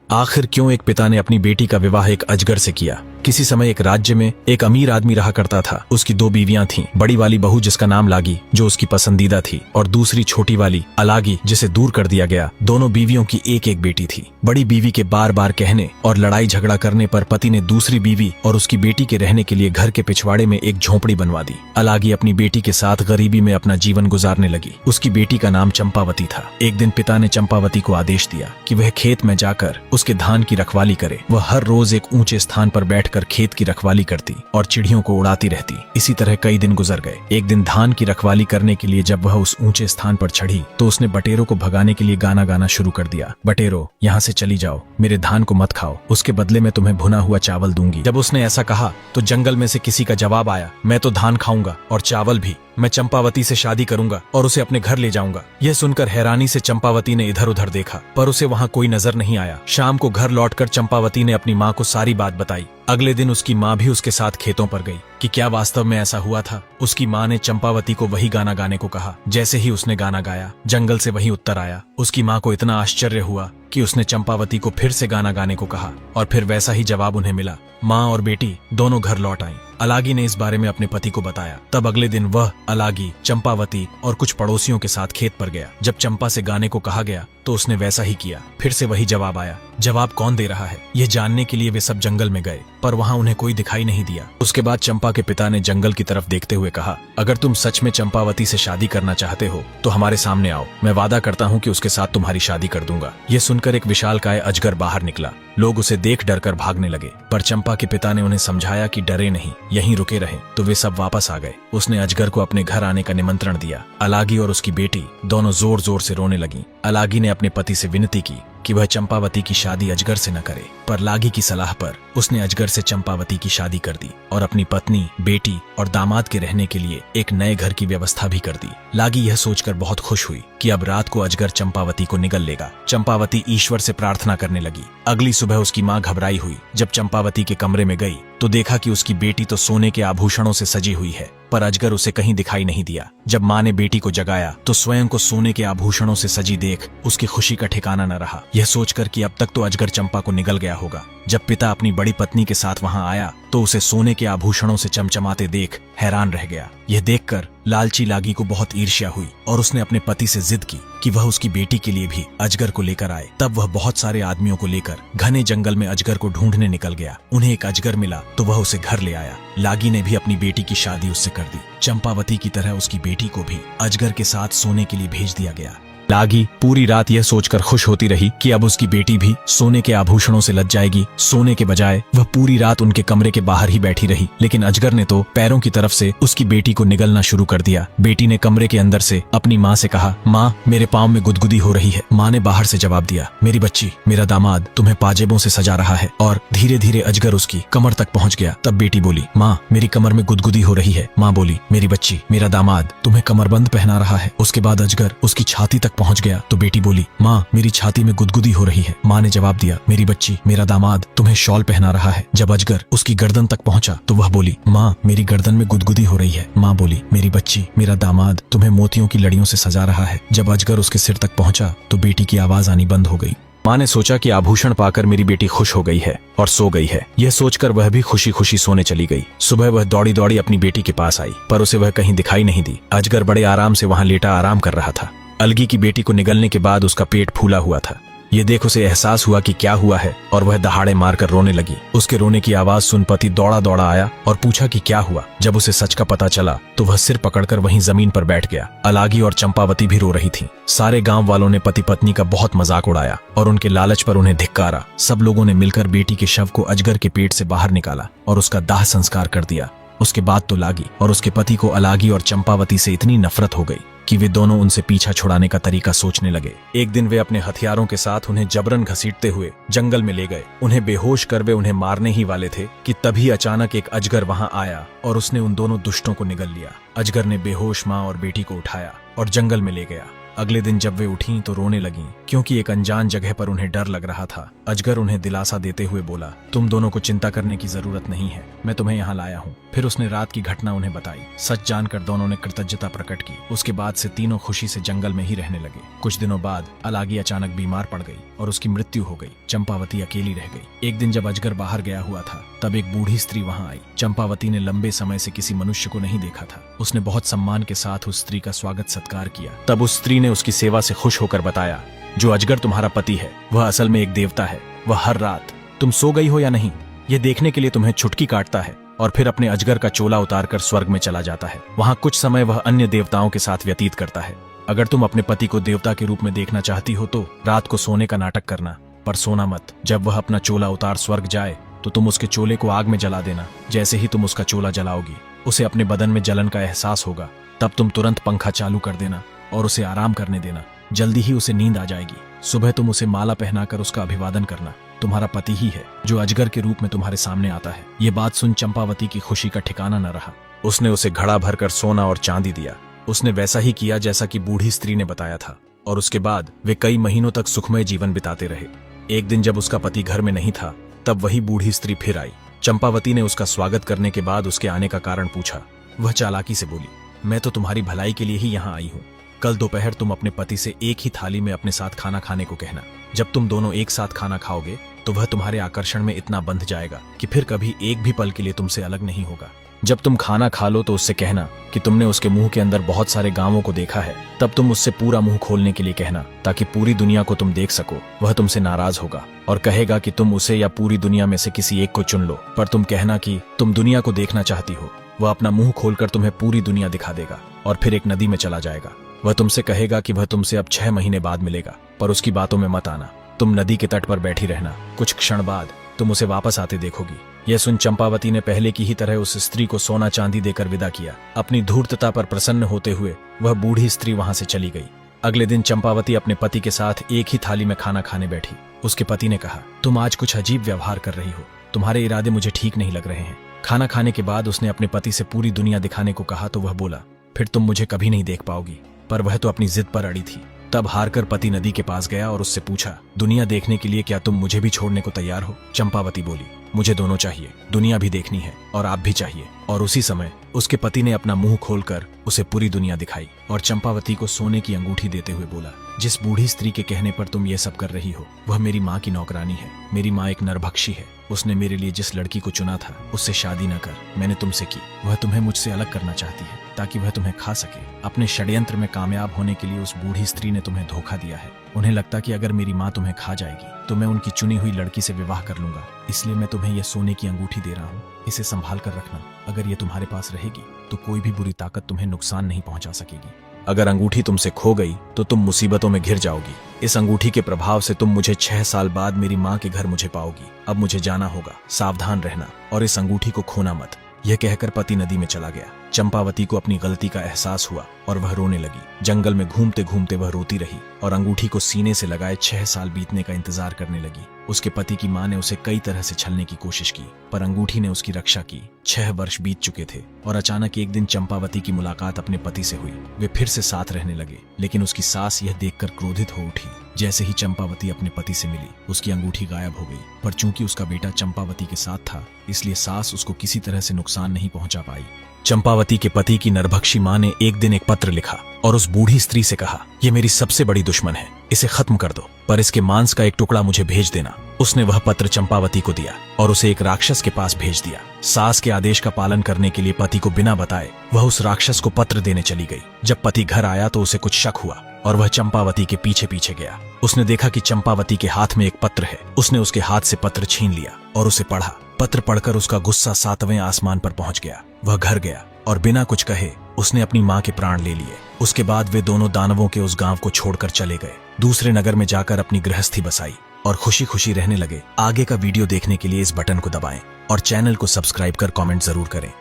आखिर क्यों एक पिता ने अपनी बेटी का विवाह एक अजगर से किया। किसी समय एक राज्य में एक अमीर आदमी रहा करता था। उसकी दो बीवियां थीं। बड़ी वाली बहू जिसका नाम लागी, जो उसकी पसंदीदा थी, और दूसरी छोटी वाली अलागी, जिसे दूर कर दिया गया। दोनों बीवियों की एक एक बेटी थी। बड़ी बीवी के बार बार कहने और लड़ाई झगड़ा करने पर पति ने दूसरी बीवी और उसकी बेटी के रहने के लिए घर के पिछवाड़े में एक झोंपड़ी बनवा दी। अलागी अपनी बेटी के साथ गरीबी में अपना जीवन गुजारने लगी। उसकी बेटी का नाम चंपावती था। एक दिन पिता ने चंपावती को आदेश दिया कि वह खेत में जाकर उसके धान की रखवाली करे। वह हर रोज एक ऊंचे स्थान पर बैठकर खेत की रखवाली करती और चिड़ियों को उड़ाती रहती। इसी तरह कई दिन गुजर गए। एक दिन धान की रखवाली करने के लिए जब वह उस ऊंचे स्थान पर चढ़ी तो उसने बटेरों को भगाने के लिए गाना गाना शुरू कर दिया। बटेरो, यहाँ से चली जाओ, मेरे धान को मत खाओ, उसके बदले में तुम्हें भुना हुआ चावल दूंगी। जब उसने ऐसा कहा तो जंगल में से किसी का जवाब आया, मैं तो धान खाऊंगा और चावल भी। मैं चंपावती से शादी करूंगा और उसे अपने घर ले जाऊंगा। यह सुनकर हैरानी से चंपावती ने इधर उधर देखा, पर उसे वहां कोई नजर नहीं आया। शाम को घर लौटकर चंपावती ने अपनी माँ को सारी बात बताई। अगले दिन उसकी माँ भी उसके साथ खेतों पर गई कि क्या वास्तव में ऐसा हुआ था। उसकी माँ ने चंपावती को वही गाना गाने को कहा। जैसे ही उसने गाना गाया, जंगल से वही उत्तर आया। उसकी माँ को इतना आश्चर्य हुआ कि उसने चंपावती को फिर से गाना गाने को कहा और फिर वैसा ही जवाब उन्हें मिला। माँ और बेटी दोनों घर लौट आईं। अलागी ने इस बारे में अपने पति को बताया। तब अगले दिन वह, अलागी, चंपावती और कुछ पड़ोसियों के साथ खेत पर गया। जब चंपा से गाने को कहा गया तो उसने वैसा ही किया। फिर से वही जवाब आया। जवाब कौन दे रहा है, यह जानने के लिए वे सब जंगल में गए, पर वहां उन्हें कोई दिखाई नहीं दिया। उसके बाद चंपा के पिता ने जंगल की तरफ देखते हुए कहा, अगर तुम सच में चंपावती से शादी करना चाहते हो तो हमारे सामने आओ। मैं वादा करता हूँ कि उसके साथ तुम्हारी शादी कर दूंगा। यह सुनकर एक विशालकाय अजगर बाहर निकला। लोग उसे देख डर कर भागने लगे, पर चंपा के पिता ने उन्हें समझाया कि डरे नहीं, यहीं रुके रहें। तो वे सब वापस आ गए। उसने अजगर को अपने घर आने का निमंत्रण दिया। अलागी और उसकी बेटी दोनों जोर जोर से रोने लगी। अलागी ने अपने पति से विनती की कि वह चंपावती की शादी अजगर से न करे, पर लागी की सलाह पर उसने अजगर से चंपावती की शादी कर दी और अपनी पत्नी, बेटी और दामाद के रहने के लिए एक नए घर की व्यवस्था भी कर दी। लागी यह सोचकर बहुत खुश हुई कि अब रात को अजगर चंपावती को निगल लेगा। चंपावती ईश्वर से प्रार्थना करने लगी। अगली सुबह उसकी माँ घबराई हुई। जब चंपावती के कमरे में गई तो देखा कि उसकी बेटी तो सोने के आभूषणों से सजी हुई है, पर अजगर उसे कहीं दिखाई नहीं दिया। जब माँ ने बेटी को जगाया तो स्वयं को सोने के आभूषणों से सजी देख उसकी खुशी का ठिकाना न रहा। यह सोचकर कि अब तक तो अजगर चंपा को निगल गया होगा। जब पिता अपनी बड़ी पत्नी के साथ वहां आया तो उसे सोने के आभूषणों से चमचमाते देख हैरान रह गया। यह देखकर लालची लागी को बहुत ईर्ष्या हुई और उसने अपने पति से जिद की कि वह उसकी बेटी के लिए भी अजगर को लेकर आए। तब वह बहुत सारे आदमियों को लेकर घने जंगल में अजगर को ढूंढने निकल गया। उन्हें एक अजगर मिला तो वह उसे घर ले आया। लागी ने भी अपनी बेटी की शादी उससे कर दी। चंपावती की तरह उसकी बेटी को भी अजगर के साथ सोने के लिए भेज दिया गया। लागी पूरी रात यह सोचकर खुश होती रही कि अब उसकी बेटी भी सोने के आभूषणों से लद जाएगी। सोने के बजाय वह पूरी रात उनके कमरे के बाहर ही बैठी रही, लेकिन अजगर ने तो पैरों की तरफ से उसकी बेटी को निगलना शुरू कर दिया। बेटी ने कमरे के अंदर से अपनी माँ से कहा, माँ, मेरे पाँव में गुदगुदी हो रही है। माँ ने बाहर से जवाब दिया, मेरी बच्ची, मेरा दामाद तुम्हें पाजेबों से सजा रहा है। और धीरे धीरे अजगर उसकी कमर तक पहुँच गया। तब बेटी बोली, माँ, मेरी कमर में गुदगुदी हो रही है। माँ बोली, मेरी बच्ची, मेरा दामाद तुम्हें कमरबंद पहना रहा है। उसके बाद अजगर उसकी छाती तक पहुंच गया तो बेटी बोली, माँ, मेरी छाती में गुदगुदी हो रही है। माँ ने जवाब दिया, मेरी बच्ची, मेरा दामाद तुम्हें शॉल पहना रहा है। जब अजगर उसकी गर्दन तक पहुंचा तो वह बोली, माँ, मेरी गर्दन में गुदगुदी हो रही है। माँ बोली, मेरी बच्ची, मेरा दामाद तुम्हें मोतियों की लड़ियों से सजा रहा है। जब अजगर उसके सिर तक पहुंचा तो बेटी की आवाज आनी बंद हो गई। माँ ने सोचा कि आभूषण पाकर मेरी बेटी खुश हो गई है और सो गई है। यह सोचकर वह भी खुशी खुशी सोने चली गई। सुबह वह दौड़ी दौड़ी अपनी बेटी के पास आई, पर उसे वह कहीं दिखाई नहीं दी। अजगर बड़े आराम से वहां लेटा आराम कर रहा था। अलगी की बेटी को निगलने के बाद उसका पेट फूला हुआ था। ये देख उसे एहसास हुआ कि क्या हुआ है और वह दहाड़े मारकर रोने लगी। उसके रोने की आवाज सुन पति दौड़ा दौड़ा आया और पूछा कि क्या हुआ। जब उसे सच का पता चला तो वह सिर पकड़कर वहीं जमीन पर बैठ गया। अलागी और चंपावती भी रो रही थीं। सारे गांव वालों ने पति पत्नी का बहुत मजाक उड़ाया और उनके लालच पर उन्हें धिक्कारा। सब लोगों ने मिलकर बेटी के शव को अजगर के पेट से बाहर निकाला और उसका दाह संस्कार कर दिया। उसके बाद तो लागी और उसके पति को अलागी और चंपावती से इतनी नफरत हो गई कि वे दोनों उनसे पीछा छुड़ाने का तरीका सोचने लगे। एक दिन वे अपने हथियारों के साथ उन्हें जबरन घसीटते हुए जंगल में ले गए। उन्हें बेहोश कर वे उन्हें मारने ही वाले थे कि तभी अचानक एक अजगर वहां आया और उसने उन दोनों दुष्टों को निगल लिया। अजगर ने बेहोश माँ और बेटी को उठाया और जंगल में ले गया। अगले दिन जब वे उठीं तो रोने लगीं, क्योंकि एक अनजान जगह पर उन्हें डर लग रहा था। अजगर उन्हें दिलासा देते हुए बोला, तुम दोनों को चिंता करने की जरूरत नहीं है, मैं तुम्हें यहाँ लाया हूँ। फिर उसने रात की घटना उन्हें बताई। सच जानकर दोनों ने कृतज्ञता प्रकट की। उसके बाद से तीनों खुशी से जंगल में ही रहने लगे। कुछ दिनों बाद अलागी अचानक बीमार पड़ गई। और उसकी मृत्यु हो गई। चंपावती अकेली रह गई। एक दिन जब अजगर बाहर गया हुआ था तब एक बूढ़ी स्त्री वहां आई। चंपावती ने लंबे समय से किसी मनुष्य को नहीं देखा था। उसने बहुत सम्मान के साथ उस स्त्री का स्वागत सत्कार किया। तब उस स्त्री ने उसकी सेवा से खुश होकर बताया, जो अजगर तुम्हारा पति है वह असल में एक देवता है। वह हर रात तुम सो गई हो या नहीं ये देखने के लिए तुम्हें चुटकी काटता है और फिर अपने अजगर का चोला उतारकर स्वर्ग में चला जाता है। वहां कुछ समय वह अन्य देवताओं के साथ व्यतीत करता है। अगर तुम अपने पति को देवता के रूप में देखना चाहती हो तो रात को सोने का नाटक करना, पर सोना मत। जब वह अपना चोला उतार स्वर्ग जाए तो तुम उसके चोले को आग में जला देना। जैसे ही तुम उसका चोला जलाओगी उसे अपने बदन में जलन का एहसास होगा। तब तुम तुरंत पंखा चालू कर देना और उसे आराम करने देना। जल्दी ही उसे नींद आ जाएगी। सुबह तुम उसे माला पहनाकर उसका अभिवादन करना। तुम्हारा पति ही है जो अजगर के रूप में तुम्हारे सामने आता है। ये बात सुन चंपावती की खुशी का ठिकाना न रहा। उसने उसे घड़ा भरकर सोना और चांदी दिया। उसने वैसा ही किया जैसा कि बूढ़ी स्त्री ने बताया था और उसके बाद वे कई महीनों तक सुखमय जीवन बिताते रहे। एक दिन जब उसका पति घर में नहीं था तब वही बूढ़ी स्त्री फिर आई। चंपावती ने उसका स्वागत करने के बाद उसके आने का कारण पूछा। वह चालाकी से बोली, मैं तो तुम्हारी भलाई के लिए ही यहाँ आई हूँ। कल दोपहर तुम अपने पति से एक ही थाली में अपने साथ खाना खाने को कहना। जब तुम दोनों एक साथ खाना खाओगे तो वह तुम्हारे आकर्षण में इतना बंध जाएगा कि फिर कभी एक भी पल के लिए तुमसे अलग नहीं होगा। जब तुम खाना खा लो तो उससे कहना कि तुमने उसके मुंह के अंदर बहुत सारे गांवों को देखा है। तब तुम उससे पूरा मुंह खोलने के लिए कहना ताकि पूरी दुनिया को तुम देख सको। वह तुमसे नाराज होगा और कहेगा कि तुम उसे या पूरी दुनिया में से किसी एक को चुन लो, पर तुम कहना कि तुम दुनिया को देखना चाहती हो। वह अपना मुंह खोलकर तुम्हें पूरी दुनिया दिखा देगा और फिर एक नदी में चला जाएगा। वह तुमसे कहेगा कि वह तुमसे अब 6 महीने बाद मिलेगा, पर उसकी बातों में मत आना। तुम नदी के तट पर बैठी रहना। कुछ क्षण बाद तुम उसे वापस आते देखोगी। यह सुन चंपावती ने पहले की ही तरह उस स्त्री को सोना चांदी देकर विदा किया। अपनी धूर्तता पर प्रसन्न होते हुए वह बूढ़ी स्त्री वहां से चली गई। अगले दिन चंपावती अपने पति के साथ एक ही थाली में खाना खाने बैठी। उसके पति ने कहा, तुम आज कुछ अजीब व्यवहार कर रही हो। तुम्हारे इरादे मुझे ठीक नहीं लग रहे हैं। खाना खाने के बाद उसने अपने पति से पूरी दुनिया दिखाने को कहा तो वह बोला, फिर तुम मुझे कभी नहीं देख पाओगी। पर वह तो अपनी जिद पर अड़ी थी। तब हारकर पति नदी के पास गया और उससे पूछा, दुनिया देखने के लिए क्या तुम मुझे भी छोड़ने को तैयार हो? चंपावती बोली, मुझे दोनों चाहिए, दुनिया भी देखनी है और आप भी चाहिए। और उसी समय उसके पति ने अपना मुंह खोलकर उसे पूरी दुनिया दिखाई और चंपावती को सोने की अंगूठी देते हुए बोला, जिस बूढ़ी स्त्री के कहने पर तुम ये सब कर रही हो वह मेरी माँ की नौकरानी है। मेरी माँ एक नरभक्षी है। उसने मेरे लिए जिस लड़की को चुना था उससे शादी न कर, मैंने तुमसे की। वह तुम्हें मुझसे अलग करना चाहती है ताकि वह तुम्हें खा सके। अपने षड्यंत्र में कामयाब होने के लिए उस बूढ़ी स्त्री ने तुम्हें धोखा दिया है। उन्हें लगता कि अगर मेरी माँ तुम्हें खा जाएगी तो मैं उनकी चुनी हुई लड़की से विवाह कर लूंगा। इसलिए मैं तुम्हें यह सोने की अंगूठी दे रहा हूँ। इसे संभाल कर रखना। अगर ये तुम्हारे पास रहेगी तो कोई भी बुरी ताकत तुम्हें नुकसान नहीं पहुंचा सकेगी। अगर अंगूठी तुमसे खो गई तो तुम मुसीबतों में घिर जाओगी। इस अंगूठी के प्रभाव से तुम मुझे 6 साल बाद मेरी माँ के घर मुझे पाओगी। अब मुझे जाना होगा, सावधान रहना और इस अंगूठी को खोना मत। यह कहकर पति नदी में चला गया। चंपावती को अपनी गलती का एहसास हुआ और वह रोने लगी। जंगल में घूमते घूमते वह रोती रही और अंगूठी को सीने से लगाए 6 साल बीतने का इंतजार करने लगी। उसके पति की माँ ने उसे कई तरह से छलने की कोशिश की, पर अंगूठी ने उसकी रक्षा की। 6 वर्ष बीत चुके थे और अचानक एक दिन चंपावती की मुलाकात अपने पति से हुई। वे फिर से साथ रहने लगे, लेकिन उसकी सास यह देखकर क्रोधित हो उठी। जैसे ही चंपावती अपने पति से मिली उसकी अंगूठी गायब हो गई, पर चूंकि उसका बेटा चंपावती के साथ था इसलिए सास उसको किसी तरह से नुकसान नहीं पहुंचा पाई। चंपावती के पति की नरभक्षी माँ ने एक दिन एक पत्र लिखा और उस बूढ़ी स्त्री से कहा, ये मेरी सबसे बड़ी दुश्मन है, इसे खत्म कर दो, पर इसके मांस का एक टुकड़ा मुझे भेज देना। उसने वह पत्र चंपावती को दिया और उसे एक राक्षस के पास भेज दिया। सास के आदेश का पालन करने के लिए पति को बिना बताए वह उस राक्षस को पत्र देने चली गई। जब पति घर आया तो उसे कुछ शक हुआ और वह चंपावती के पीछे पीछे गया। उसने देखा कि चंपावती के हाथ में एक पत्र है। उसने उसके हाथ से पत्र छीन लिया और उसे पढ़ा। पत्र पढ़कर उसका गुस्सा 7वें आसमान पर पहुंच गया। वह घर गया और बिना कुछ कहे उसने अपनी माँ के प्राण ले लिए। उसके बाद वे दोनों दानवों के उस गांव को छोड़कर चले गए। दूसरे नगर में जाकर अपनी गृहस्थी बसाई और खुशी खुशी रहने लगे। आगे का वीडियो देखने के लिए इस बटन को दबाएं और चैनल को सब्सक्राइब कर कमेंट जरूर करें।